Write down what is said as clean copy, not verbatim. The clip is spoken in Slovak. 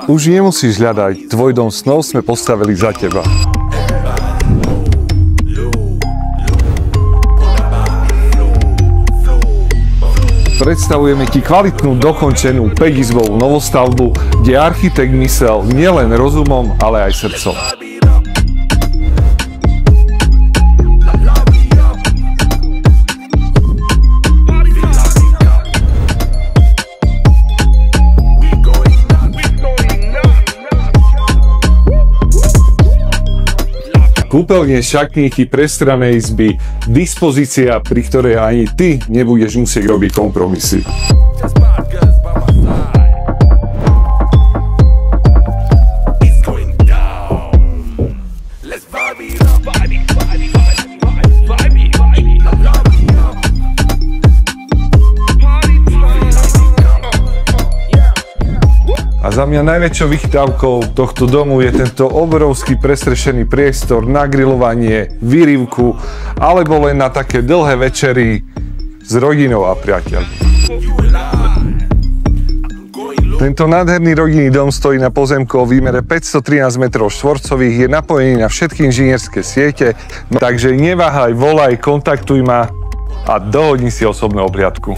Už nemusíš hľadať, tvoj dom snov sme postavili za teba. Predstavujeme ti kvalitnú, dokončenú 5-izbovú novostavbu, kde architekt myslel nielen rozumom, ale aj srdcom. Kúpeľne, šatníky, prestranné izby, dispozícia, pri ktorej ani ty nebudeš musieť robiť kompromisy. A za mňa najväčšou vychytávkou tohto domu je tento obrovský prestrešený priestor na grilovanie, vyrivku alebo len na také dlhé večery s rodinou a priateľmi. Tento nádherný rodinný dom stojí na pozemku o výmere 513 m2, je napojený na všetky inžinierské siete, takže neváhaj, volaj, kontaktuj ma a dohodni si osobnú obhliadku.